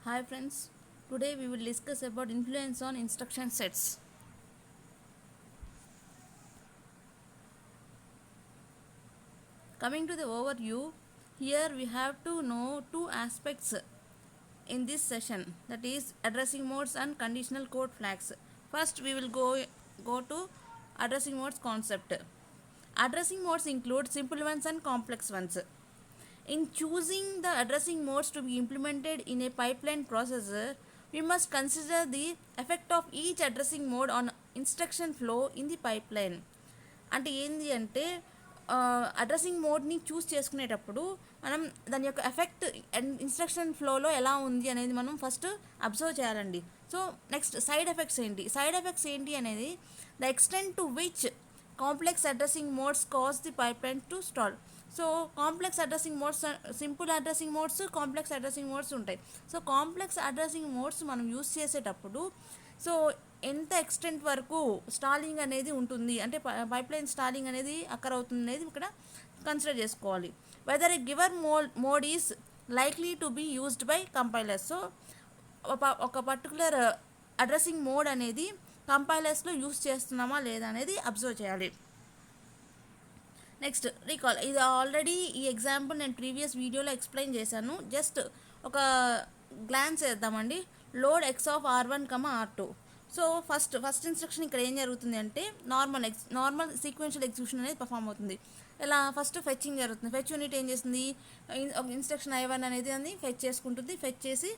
Hi friends, today we will discuss about influence on instruction sets. Coming to the overview, here we have to know two aspects in this session, that is addressing modes and conditional code flags. First we will go to addressing modes concept. Addressing modes include simple ones and complex ones. In choosing the addressing modes to be implemented in a pipeline processor, we must consider the effect of each addressing mode on instruction flow in the pipeline. అంటే ఏంది అంటే addressing మోడ్ని చూస్ చేసుకునేటప్పుడు మనం దాని యొక్క effect instruction ఫ్లోలో ఎలా ఉంది అనేది మనం ఫస్ట్ అబ్జర్వ్ చేయాలండి. సో నెక్స్ట్ సైడ్ ఎఫెక్ట్స్ ఏంటి అనేది the extent to which complex addressing modes cause the pipeline to stall. So complex addressing modes, simple addressing modes, complex addressing modes ఉంటాయి. సో కాంప్లెక్స్ అడ్రసింగ్ మోడ్స్ మనం use చేసేటప్పుడు so ఎంత extent వరకు stalling అనేది ఉంటుంది, అంటే పైప్లైన్ స్టాలింగ్ అనేది అక్కర్ అవుతుంది అనేది ఇక్కడ కన్సిడర్ చేసుకోవాలి. Whether a given mode is likely to be used by compilers. So ఒక పర్టికులర్ అడ్రసింగ్ మోడ్ అనేది కంపైలర్స్లో యూస్ చేస్తున్నామా లేదా అనేది అబ్జర్వ్ చేయాలి. నెక్స్ట్ రీకాల్, ఇది ఆల్రెడీ ఈ ఎగ్జాంపుల్ నేను ప్రీవియస్ వీడియోలో ఎక్స్ప్లెయిన్ చేశాను. జస్ట్ ఒక గ్లాన్స్ వేద్దామండి. Load X of R1, R2. So first instruction ఇక్కడ ఏం జరుగుతుంది అంటే నార్మల్ సీక్వెన్షియల్ ఎగ్జిక్యూషన్ అనేది పర్ఫామ్ అవుతుంది. ఇలా ఫస్ట్ ఫెచ్చింగ్ జరుగుతుంది. ఫెచ్ యూనిట్ ఏం చేస్తుంది, ఒక ఇన్స్ట్రక్షన్ I1 అనేది అని ఫెచ్ చేసుకుంటుంది. ఫెచ్ చేసి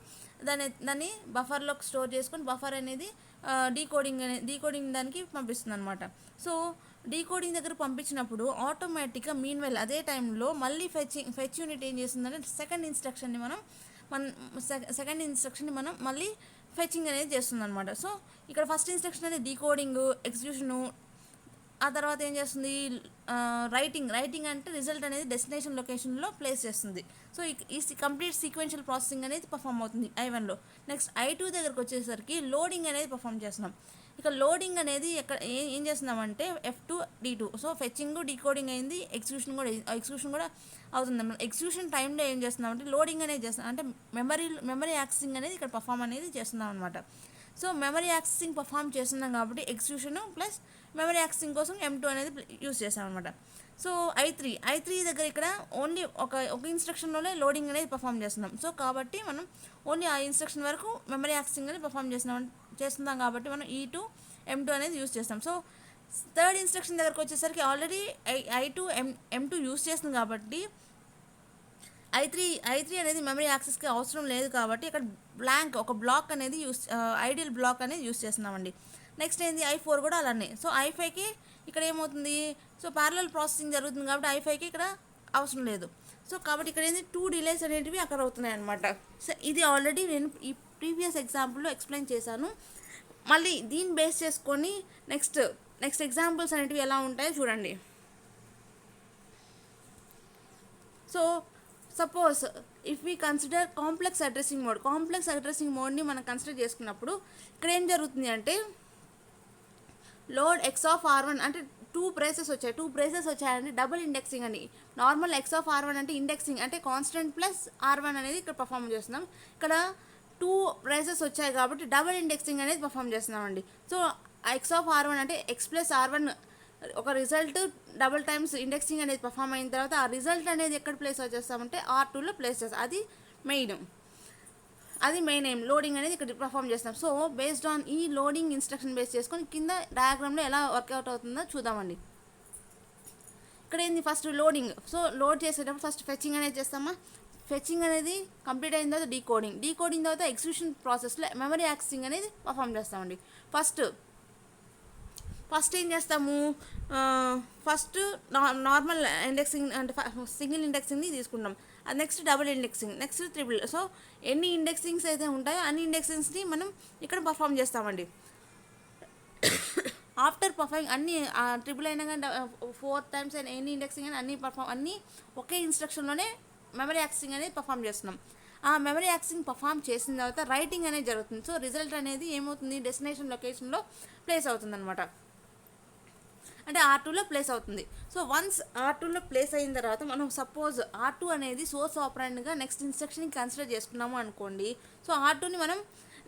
దాన్ని బఫర్లోకి స్టోర్ చేసుకొని బఫర్ అనేది డీకోడింగ్ దానికి పంపిస్తుంది అనమాట. సో డీకోడింగ్ దగ్గర పంపించినప్పుడు ఆటోమేటిక్గా మీన్వెల్ అదే టైంలో మళ్ళీ ఫెచ్ యూనిట్ ఏం చేస్తుందంటే సెకండ్ ఇన్స్ట్రక్షన్ని మనం మళ్ళీ ఫెచింగ్ అనేది చేస్తుంది అనమాట. సో ఇక్కడ ఫస్ట్ ఇన్స్ట్రక్షన్ అనేది డీకోడింగ్, ఎగ్జిక్యూషను, ఆ తర్వాత ఏం చేస్తుంది రైటింగ్ అంటే రిజల్ట్ అనేది డెస్టినేషన్ లొకేషన్లో ప్లేస్ చేస్తుంది. సో ఈ కంప్లీట్ సీక్వెన్షియల్ ప్రాసెసింగ్ అనేది పర్ఫామ్ అవుతుంది I1లో. నెక్స్ట్ I2 దగ్గరకు వచ్చేసరికి లోడింగ్ అనేది పర్ఫామ్ చేస్తున్నాం. ఇక లోడింగ్ అనేది ఏం చేస్తున్నామంటే F2 D2. So fetching decoding అయింది, ఎగ్జిక్యూషన్ కూడా అవుతుంది. ఎగ్జిక్యూషన్ టైంలో ఏం చేస్తున్నామంటే లోడింగ్ అనేది చేస్తున్నాం, అంటే మెమరీ యాక్సెసింగ్ అనేది ఇక్కడ పర్ఫామ్ అనేది చేస్తున్నాం అనమాట. సో మెమరీ యాక్సెసింగ్ పర్ఫామ్ చేస్తున్నాం కాబట్టి ఎగ్జిక్యూషన్ ప్లస్ మెమరీ యాక్సెసింగ్ కోసం M2 అనేది యూస్ చేస్తాం అనమాట. సో I3 దగ్గర ఇక్కడ ఓన్లీ ఒక ఇన్స్ట్రక్షన్లోనే లోడింగ్ అనేది పర్ఫామ్ చేస్తున్నాం. సో కాబట్టి మనం ఓన్లీ ఆ ఇన్స్ట్రక్షన్ వరకు మెమరీ యాక్సెసింగ్ అనేది పర్ఫామ్ చేస్తున్నాం కాబట్టి మనం E2 M2 అనేది యూస్ చేస్తాం. సో థర్డ్ ఇన్స్ట్రక్షన్ దగ్గరకు వచ్చేసరికి ఆల్రెడీ I2 M2 యూస్ చేస్తుంది కాబట్టి I3 అనేది మెమరీ యాక్సెస్కి అవసరం లేదు కాబట్టి ఇక్కడ ఒక బ్లాక్ అనేది ఐడియల్ బ్లాక్ అనేది యూస్ చేస్తున్నామండి. నెక్స్ట్ ఏంది I4 కూడా అలానే. సో I5కి ఇక్కడ ఏమవుతుంది, సో ప్యారలల్ ప్రాసెసింగ్ జరుగుతుంది కాబట్టి I5కి ఇక్కడ అవసరం లేదు. సో కాబట్టి ఇక్కడ ఏంది 2 డిలేస్ అనేటివి అక్కడ అవుతున్నాయి అనమాట. సో ఇది ఆల్రెడీ నేను ఈ ప్రీవియస్ ఎగ్జాంపుల్లో ఎక్స్ప్లెయిన్ చేశాను. మళ్ళీ దీన్ని బేస్ చేసుకొని నెక్స్ట్ ఎగ్జాంపుల్స్ అనేటివి ఎలా ఉంటాయో చూడండి. So suppose if we consider complex addressing మోడ్ని మనం కన్సిడర్ చేసుకున్నప్పుడు ఇక్కడ ఏం జరుగుతుంది అంటే లోడ్ ఎక్స్ ఆఫ్ R1 అంటే టూ ప్రైసెస్ వచ్చాయండి, డబుల్ ఇండెక్సింగ్ అని. నార్మల్ ఎక్స్ ఆఫ్ R1 అంటే ఇండెక్సింగ్ అంటే కాన్స్టెంట్ ప్లస్ R1 అనేది ఇక్కడ పర్ఫామ్ చేస్తున్నాం. ఇక్కడ 2 ప్రైసెస్ వచ్చాయి కాబట్టి డబుల్ ఇండెక్సింగ్ అనేది పర్ఫామ్ చేస్తున్నామండి. సో ఎక్స్ ఆఫ్ R1 అంటే ఎక్స్ ప్లస్ R1 ఒక రిజల్ట్ డబుల్ టైమ్స్ ఇండెక్సింగ్ అనేది పర్ఫామ్ అయిన తర్వాత ఆ రిజల్ట్ అనేది ఎక్కడ ప్లేస్ చేస్తామంటే R2లో ప్లేస్ చేస్తాం. అది మెయిన్ ఎయిమ్. లోడింగ్ అనేది ఇక్కడ పర్ఫామ్ చేస్తాం. సో బేస్డ్ ఆన్ ఈ లోడింగ్ ఇన్స్ట్రక్షన్ బేస్ చేసుకొని కింద డయాగ్రామ్లో ఎలా వర్కౌట్ అవుతుందో చూద్దామండి. ఇక్కడ ఏంది ఫస్ట్ లోడింగ్. సో లోడ్ చేసేటప్పుడు ఫస్ట్ ఫెచ్చింగ్ అనేది చేస్తామా. ఫెచ్చింగ్ అనేది కంప్లీట్ అయిన తర్వాత డీకోడింగ్ తర్వాత ఎగ్జిక్యూషన్ ప్రాసెస్లో మెమరీ యాక్సెసింగ్ అనేది పర్ఫామ్ చేస్తామండి. ఫస్ట్ ఏం చేస్తాము, ఫస్ట్ నార్మల్ ఇండెక్సింగ్ అంటే సింగిల్ ఇండెక్సింగ్ని తీసుకుంటాం. అది next double indexing, next triple. So ఎన్ని ఇండెక్సింగ్స్ అయితే ఉంటాయో అన్ని ఇండెక్సింగ్స్ని మనం ఇక్కడ పర్ఫామ్ చేస్తామండి. ఆఫ్టర్ పర్ఫామింగ్ అన్ని ట్రిపుల్ అయినా కానీ 4 టైమ్స్ అయినా ఎన్ని ఇండెక్సింగ్ అయినా అన్నీ ఒకే ఇన్స్ట్రక్షన్లోనే మెమరీ యాక్సెసింగ్ అనేది పర్ఫామ్ చేస్తున్నాం. ఆ మెమరీ యాక్సెసింగ్ పర్ఫామ్ చేసిన తర్వాత రైటింగ్ అనేది జరుగుతుంది. సో రిజల్ట్ అనేది ఏమవుతుంది, డెస్టినేషన్ లొకేషన్లో ప్లేస్ అవుతుంది అనమాట. అంటే R2లో ప్లేస్ అవుతుంది. సో వన్స్ R2లో ప్లేస్ అయిన తర్వాత మనం సపోజ్ R2 అనేది సోర్స్ ఆపరెంట్గా నెక్స్ట్ ఇన్స్ట్రక్షన్కి కన్సిడర్ చేసుకున్నాము అనుకోండి. సో R2ని మనం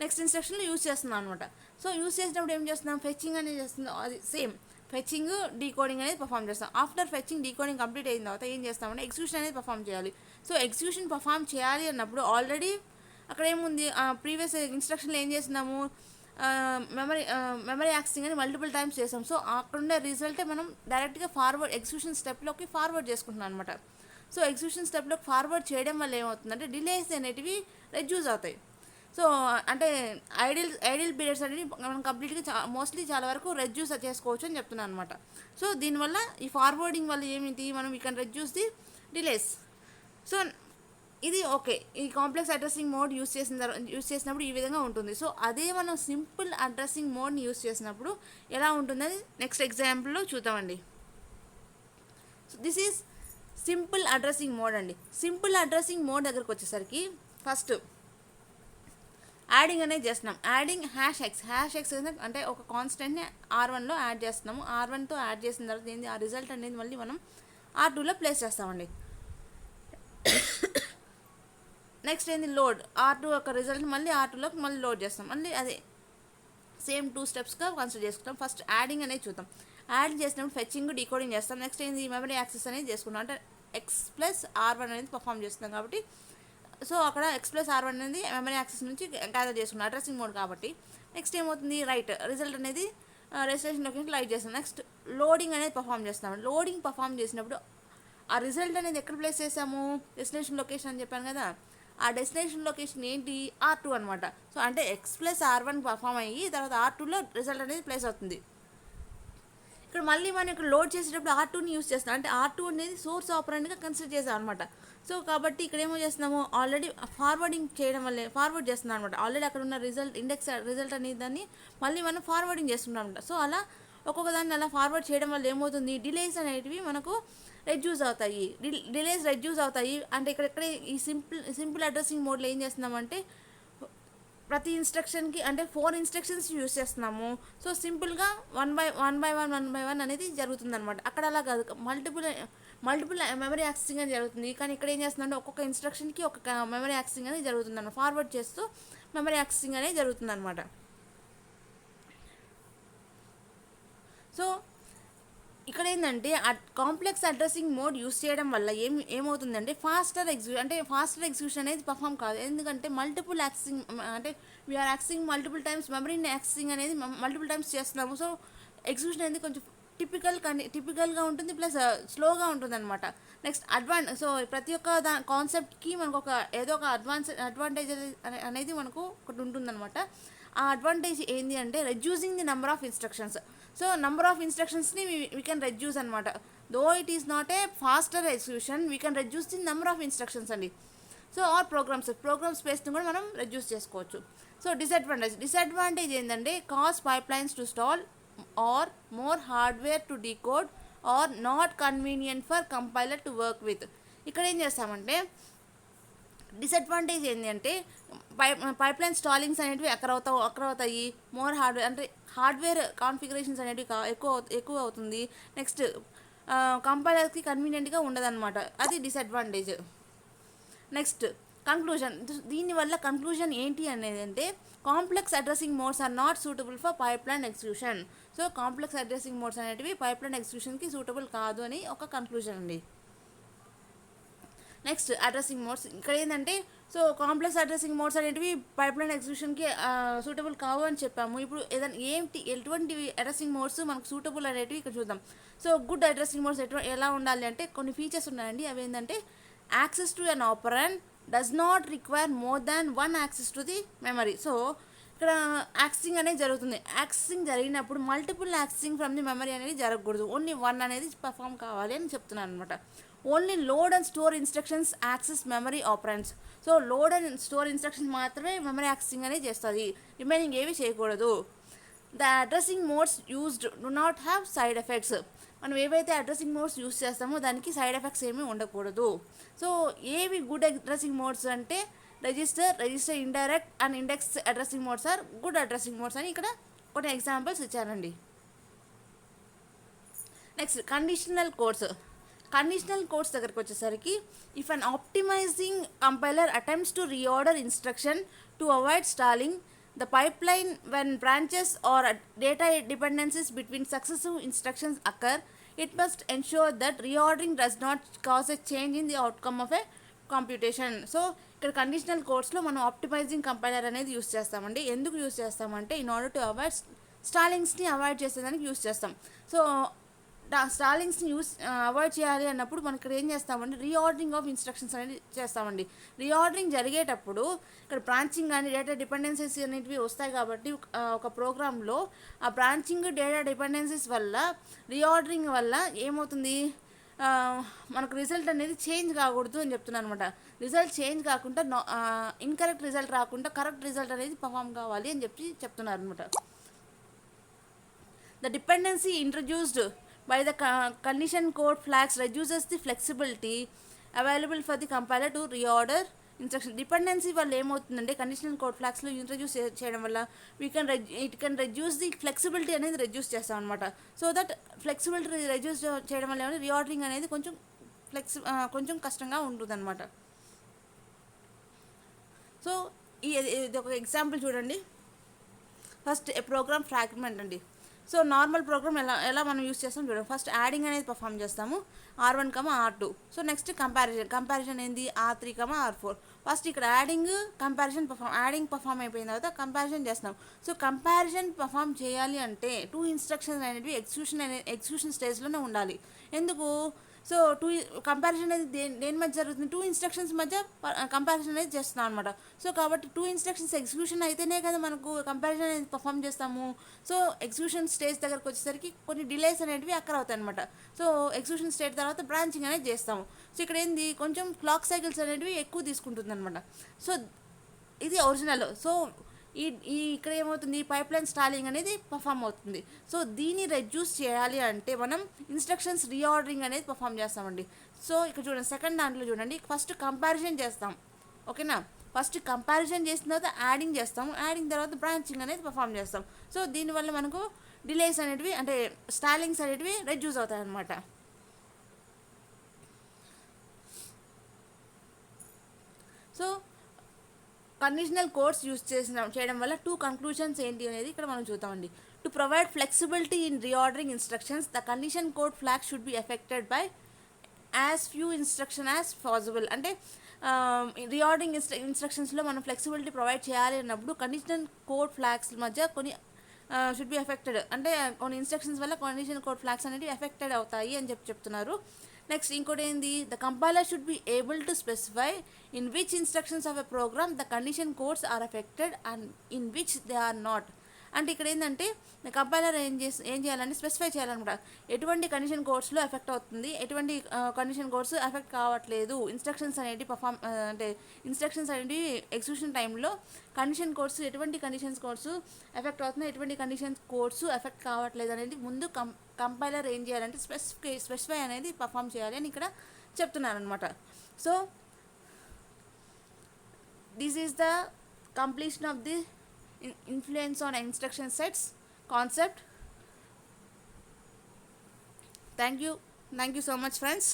నెక్స్ట్ ఇన్స్ట్రక్షన్లో యూజ్ చేస్తున్నాం అనమాట. సో యూజ్ చేసినప్పుడు ఏం చేస్తున్నాం, ఫెచ్చింగ్ అనేది చేస్తున్నాం. అది సేమ్ ఫెచ్చింగ్ డీకోడింగ్ అనేది పర్ఫామ్ చేస్తాం. ఆఫ్టర్ ఫెచ్చింగ్ డీకోడింగ్ కంప్లీట్ అయిన తర్వాత ఏం చేస్తామంటే ఎగ్జిక్యూషన్ అనేది పర్ఫామ్ చేయాలి. సో ఎగ్జిక్యూషన్ పర్ఫామ్ చేయాలి అన్నప్పుడు ఆల్రెడీ అక్కడ ఏముంది, ప్రీవియస్ ఇన్స్ట్రక్షన్లో ఏం చేస్తున్నాము, మెమరీ యాక్సెసింగ్ అని మల్టిపుల్ టైమ్స్ చేసాం. సో అక్కడ ఉండే రిజల్టే మనం డైరెక్ట్గా ఫార్వర్డ్ ఎగ్జిక్యూషన్ స్టెప్లోకి ఫార్వర్డ్ చేసుకుంటున్నాం అనమాట. సో ఎగ్జిక్యూషన్ స్టెప్లోకి ఫార్వర్డ్ చేయడం వల్ల ఏమవుతుందంటే డిలేస్ అనేటివి రెడ్యూస్ అవుతాయి. సో అంటే ఐడియల్ పీరియడ్స్ అనేవి మనం కంప్లీట్గా మోస్ట్లీ చాలా వరకు రెడ్యూస్ చేసుకోవచ్చు అని చెప్తున్నాను అనమాట. సో దీనివల్ల ఈ ఫార్వర్డింగ్ వల్ల ఏమిటి, మనం we can reduce the delays. So ఇది ఓకే. ఈ కాంప్లెక్స్ అడ్రసింగ్ మోడ్ యూస్ చేసినప్పుడు ఈ విధంగా ఉంటుంది. సో అదే మనం సింపుల్ అడ్రసింగ్ మోడ్ని యూస్ చేసినప్పుడు ఎలా ఉంటుందని నెక్స్ట్ ఎగ్జాంపుల్లో చూద్దామండి. So this is simple addressing mode అండి. సింపుల్ అడ్రసింగ్ మోడ్ దగ్గరకు వచ్చేసరికి ఫస్ట్ యాడింగ్ అనేది చేస్తున్నాం. యాడింగ్ హ్యాష్ ఎక్స్ అంటే ఒక కాన్స్టెంట్ని R1లో యాడ్ చేస్తున్నాము. R1తో యాడ్ చేసిన తర్వాత ఏంది, ఆ రిజల్ట్ అనేది మళ్ళీ మనం R2లో ప్లేస్ చేస్తామండి. నెక్స్ట్ ఏంది, లోడ్. R2 యొక్క రిజల్ట్ మళ్ళీ R2లోకి మళ్ళీ లోడ్ చేస్తాం. మళ్ళీ అదే సేమ్ 2 స్టెప్స్గా కన్సిడర్ చేసుకుంటాం. ఫస్ట్ యాడింగ్ అనేది చూద్దాం. యాడ్ చేసినప్పుడు ఫెచ్చింగ్ డీకోడింగ్ చేస్తాం. నెక్స్ట్ ఏంది, మెమరీ యాక్సెస్ అనేది చేసుకుంటాం. అంటే X+R1 అనేది పర్ఫామ్ చేస్తున్నాం కాబట్టి సో అక్కడ X+R1 అనేది మెమరీ యాక్సెస్ నుంచి గ్యాదర్ చేసుకున్నాం అడ్రసింగ్ మోడ్ కాబట్టి. నెక్స్ట్ ఏమవుతుంది, రైట్ రిజల్ట్ అనేది డెస్టినేషన్ లొకేషన్ లైట్ చేస్తాం. నెక్స్ట్ లోడింగ్ అనేది పర్ఫామ్ చేస్తాం. లోడింగ్ పర్ఫామ్ చేసినప్పుడు ఆ రిజల్ట్ అనేది ఎక్కడ ప్లేస్ చేసాము, డెస్టినేషన్ లొకేషన్ అని చెప్పాను కదా, ఆ డెస్టినేషన్ లొకేషన్ ఏంటి, R2 అనమాట. సో అంటే X+R1 పర్ఫామ్ అయ్యి తర్వాత R2లో రిజల్ట్ అనేది ప్లేస్ అవుతుంది. ఇక్కడ మళ్ళీ మనం ఇక్కడ లోడ్ చేసేటప్పుడు R2ని యూస్ చేస్తాం. అంటే R2 అనేది సోర్స్ ఆపరెంట్గా కన్సిడర్ చేస్తాం అనమాట. సో కాబట్టి ఇక్కడ ఏమో చేస్తున్నాము, ఆల్రెడీ ఫార్వర్డింగ్ చేయడం వల్లే ఫార్వర్డ్ చేస్తున్నాం అనమాట. ఆల్రెడీ అక్కడ ఉన్న రిజల్ట్ అనేది దాన్ని మళ్ళీ మనం ఫార్వర్డింగ్ చేస్తున్నాం అనమాట. సో అలా ఒక్కొక్క దాన్ని అలా ఫార్వర్డ్ చేయడం వల్ల ఏమవుతుంది, డిలేస్ అనేటివి మనకు రెడ్యూస్ అవుతాయి. డిలేస్ రెడ్యూస్ అవుతాయి అంటే ఇక్కడ ఈ సింపుల్ అడ్రసింగ్ మోడ్లో ఏం చేస్తున్నామంటే ప్రతి ఇన్స్ట్రక్షన్కి అంటే 4 ఇన్స్ట్రక్షన్స్ యూస్ చేస్తున్నాము. సో సింపుల్గా వన్ బై వన్ అనేది జరుగుతుంది అనమాట. అక్కడ అలా కాదు, మల్టిపుల్ మెమరీ యాక్సెసింగ్ అనేది జరుగుతుంది. కానీ ఇక్కడ ఏం చేస్తుందంటే ఒక్కొక్క ఇన్స్ట్రక్షన్కి ఒక్కొక్క మెమరీ యాక్సెసింగ్ అనేది జరుగుతుంది అనమాట. ఫార్వర్డ్ చేస్తూ మెమరీ యాక్సెసింగ్ అనేది జరుగుతుంది అనమాట. సో ఇక్కడ ఏంటంటే కాంప్లెక్స్ అడ్రసింగ్ మోడ్ యూస్ చేయడం వల్ల ఏమవుతుందంటే ఫాస్టర్ ఎగ్జిక్యూషన్ అనేది పర్ఫామ్ కాదు. ఎందుకంటే మల్టిపుల్ యాక్సెసింగ్ అంటే వీఆర్ యాక్సెసింగ్ మల్టిపుల్ టైమ్స్, మెమరీని యాక్సెసింగ్ అనేది మల్టిపుల్ టైమ్స్ చేస్తున్నాము. సో ఎగ్జిక్యూషన్ అనేది కొంచెం టిపికల్గా ఉంటుంది, ప్లస్ స్లోగా ఉంటుంది అనమాట. నెక్స్ట్ సో ప్రతి ఒక్క కాన్సెప్ట్కి మనకు ఏదో ఒక అడ్వాంటేజ్ అనేది మనకు ఒకటి ఉంటుందన్నమాట. ఆ అడ్వాంటేజ్ ఏంటి అంటే reducing the number of instructions. So number of ఇన్స్ట్రక్షన్స్ని వీ కెన్ రెడ్యూస్ అనమాట. Though it is not a faster execution, we can reduce the number of instructions అండి. సో ఆర్ ప్రోగ్రామ్ స్పేస్ని కూడా మనం రెడ్యూస్ చేసుకోవచ్చు. సో డిసడ్వాంటేజ్ ఏంటంటే cause pipelines to stall or more hardware to decode or not convenient for compiler to work with. ఇక్కడ ఏం చేస్తామంటే disadvantage ఏంటి అంటే పైప్లైన్ స్టాలింగ్స్ అనేటివి అక్కరవుతాయి. మోర్ హార్డ్వేర్ కాన్ఫిగరేషన్స్ అనేటివి ఎక్కువ అవుతుంది. నెక్స్ట్ కంపైలర్కి కన్వీనియంట్గా ఉండదన్నమాట, అది డిసడ్వాంటేజ్. Next conclusion. దీనివల్ల కంక్లూజన్ ఏంటి అనేది అంటే complex addressing modes are not suitable for pipeline execution. So complex addressing modes అనేటివి పైప్లైన్ ఎగ్జిక్యూషన్కి సూటబుల్ కాదు అని ఒక కంక్లూజన్ అండి. Next addressing modes. ఇక్కడ ఏంటంటే సో కాంప్లెక్స్ అడ్రసింగ్ మోడ్స్ అనేటివి పైప్లైన్ ఎగ్జిక్యూషన్కి సూటబుల్ కావు అని చెప్పాము. ఇప్పుడు ఎటువంటి అడ్రసింగ్ మోడ్స్ మనకు సూటబుల్ అనేటివి ఇక్కడ చూద్దాం. సో గుడ్ అడ్రసింగ్ మోడ్స్ ఎలా ఉండాలి అంటే కొన్ని ఫీచర్స్ ఉన్నాయండి. అవి ఏంటంటే access to an operant does not require more than one access to the memory. So ఇక్కడ యాక్సెసింగ్ అనేది జరుగుతుంది. యాక్సెసింగ్ జరిగినప్పుడు multiple accessing from the memory అనేది జరగకూడదు, ఓన్లీ వన్ అనేది పర్ఫామ్ కావాలి అని చెప్తున్నాను అనమాట. Only load and store instructions access memory operands. So load and store instructions మాత్రమే మెమరీ యాక్సెసింగ్ అనేది చేస్తుంది, రిమైనింగ్ ఏవి చేయకూడదు. The addressing modes used do not have side effects. మనం ఏవైతే అడ్రసింగ్ మోడ్స్ యూజ్ చేస్తామో దానికి సైడ్ ఎఫెక్ట్స్ ఏమీ ఉండకూడదు. సో ఏవి గుడ్ అడ్రసింగ్ మోడ్స్ అంటే register indirect and index addressing modes are good addressing modes అని ఇక్కడ కొన్ని ఎగ్జాంపుల్స్ ఇచ్చానండి. నెక్స్ట్ కండిషనల్ కోడ్స్ దగ్గరకు వచ్చేసరికి if an optimizing compiler attempts to reorder instruction to avoid stalling the pipeline when branches or data dependencies between successive instructions occur it must ensure that reordering does not cause a change in the outcome of a computation. So ఇక్కడ conditional కోడ్స్లో మనం optimizing compiler అనేది use చేస్తామండి. ఎందుకు use చేస్తామంటే in order to avoid స్టాలింగ్స్ని avoid చేసేదానికి use చేస్తాం. సో స్టాలింగ్స్ని అవాయిడ్ చేయాలి అన్నప్పుడు మనం ఇక్కడ ఏం చేస్తామండి, రీఆర్డరింగ్ ఆఫ్ ఇన్స్ట్రక్షన్స్ అనేది చేస్తామండి. రీఆర్డరింగ్ జరిగేటప్పుడు ఇక్కడ బ్రాంచింగ్ కానీ డేటా డిపెండెన్సీస్ అనేటివి వస్తాయి కాబట్టి ఒక ప్రోగ్రాంలో ఆ బ్రాంచింగ్ డేటా డిపెండెన్సీస్ వల్ల రీఆర్డరింగ్ వల్ల ఏమవుతుంది, మనకు రిజల్ట్ అనేది చేంజ్ కాకూడదు అని చెప్తున్నాను అనమాట. రిజల్ట్ చేంజ్ కాకుండా ఇన్కరెక్ట్ రిజల్ట్ రాకుండా కరెక్ట్ రిజల్ట్ అనేది పర్ఫామ్ కావాలి అని చెప్తున్నారు అనమాట. The dependency introduced by the condition code flags reduces the flexibility available for the compiler to reorder instruction. Dependency వల్ల ఏమవుతుందంటే కండిషనల్ కోడ్ ఫ్లాగ్స్లో ఇంట్రడ్యూస్ చేయడం వల్ల it can reduce the flexibility అనేది రెడ్యూస్ చేస్తాం అనమాట. సో దట్ ఫ్లెక్సిబిలిటీ రెడ్యూస్ చేయడం వల్ల ఏమైనా రీఆర్డరింగ్ అనేది కొంచెం కష్టంగా ఉంటుంది అనమాట. సో ఇది ఒక ఎగ్జాంపుల్ చూడండి. ఫస్ట్ ఏ ప్రోగ్రామ్ ఫ్రాగ్మెంట్ అండి. సో నార్మల్ ప్రోగ్రామ్ ఎలా మనం యూస్ చేస్తాం చూడండి. ఫస్ట్ యాడింగ్ అనేది పర్ఫామ్ చేస్తాము, R1, R2. So next comparison ఏంది, R3, R4. ఫస్ట్ ఇక్కడ యాడింగ్ పర్ఫామ్ అయిపోయిన తర్వాత కంపారిజన్ చేస్తాం. సో కంపారిజన్ పర్ఫామ్ చేయాలి అంటే 2 ఇన్స్ట్రక్షన్స్ అనేవి ఎగ్జిక్యూషన్ స్టేజ్లోనే ఉండాలి. ఎందుకు, సో కంపారిజన్ అనేది దేని మధ్య జరుగుతుంది, 2 ఇన్స్ట్రక్షన్స్ మధ్య కంపారిజన్ అనేది చేస్తున్నాం అనమాట. సో కాబట్టి 2 ఇన్స్ట్రక్షన్స్ ఎగ్జిక్యూషన్ అయితేనే కదా మనకు కంపారిజన్ అనేది పర్ఫామ్ చేస్తాము. సో ఎగ్జిక్యూషన్ స్టేజ్ దగ్గరకు వచ్చేసరికి కొన్ని డిలేస్ అనేటివి అక్కర్ అవుతాయి అనమాట. సో ఎగ్జిక్యూషన్ స్టేజ్ తర్వాత బ్రాంచింగ్ అనేది చేస్తాము. సో ఇక్కడ ఏంది, కొంచెం క్లాక్ సైకిల్స్ అనేటివి ఎక్కువ తీసుకుంటుంది అనమాట. సో ఇది ఒరిజినల్. సో ఇక్కడ ఏమవుతుంది, పైప్లైన్ స్టాలింగ్ అనేది పర్ఫామ్ అవుతుంది. సో దీన్ని రెడ్యూస్ చేయాలి అంటే మనం ఇన్స్ట్రక్షన్స్ రీఆర్డరింగ్ అనేది పర్ఫామ్ చేస్తామండి. సో ఇక్కడ చూడండి, సెకండ్ దాంట్లో చూడండి, ఫస్ట్ కంపారిజన్ చేస్తాం, ఓకేనా. ఫస్ట్ కంపారిజన్ చేసిన తర్వాత యాడింగ్ చేస్తాము, యాడింగ్ తర్వాత బ్రాంచింగ్ అనేది పర్ఫామ్ చేస్తాం. సో దీనివల్ల మనకు డిలేస్ అనేటివి అంటే స్టాలింగ్స్ అనేటివి రెడ్యూస్ అవుతాయి అన్నమాట. సో కండిషనల్ కోడ్స్ యూస్ చేయడం వల్ల 2 కంక్లూజన్స్ ఏంటి అనేది ఇక్కడ మనం చూద్దామండి. To provide flexibility in reordering instructions the condition code flag should be affected by as few instruction as possible. అంటే రీఆర్డరింగ్ ఇన్స్ట్రక్షన్స్లో మనం ఫ్లెక్సిబిలిటీ ప్రొవైడ్ చేయాలి అన్నప్పుడు కండిషనల్ కోడ్ ఫ్లాగ్స్ మధ్య కొన్ని షుడ్ బి ఎఫెక్టెడ్, అంటే కొన్ని ఇన్స్ట్రక్షన్స్ వల్ల కండిషనల్ కోడ్ ఫ్లాగ్స్ అనేవి ఎఫెక్టెడ్ అవుతాయి అని చెప్తున్నారు. నెక్స్ట్ ఇంకోటి ఏంది, the compiler should be able to specify in which instructions of a program the condition codes are affected and in which they are not. అంటే ఇక్కడ ఏంటంటే కంపైలర్ ఏం చేయాలంటే స్పెసిఫై చేయాలన్నమాట. ఎటువంటి కండిషన్ కోడ్స్లో ఎఫెక్ట్ అవుతుంది, ఎటువంటి కండిషన్ కోడ్స్ ఎఫెక్ట్ కావట్లేదు, ఇన్స్ట్రక్షన్స్ అనేవి ఇన్స్ట్రక్షన్స్ అనేవి ఎగ్జిక్యూషన్ టైంలో కండిషన్ కోడ్స్ ఎటువంటి కండిషన్స్ కోడ్స్ ఎఫెక్ట్ అవుతున్నాయి, ఎటువంటి కండిషన్ కోడ్స్ ఎఫెక్ట్ కావట్లేదు అనేది ముందు కంపైలర్ ఏం చేయాలంటే స్పెసిఫై అనేది పర్ఫామ్ చేయాలి అని ఇక్కడ చెప్తున్నారనమాట. So this is the completion of the influence on instruction sets concept. Thank you so much friends.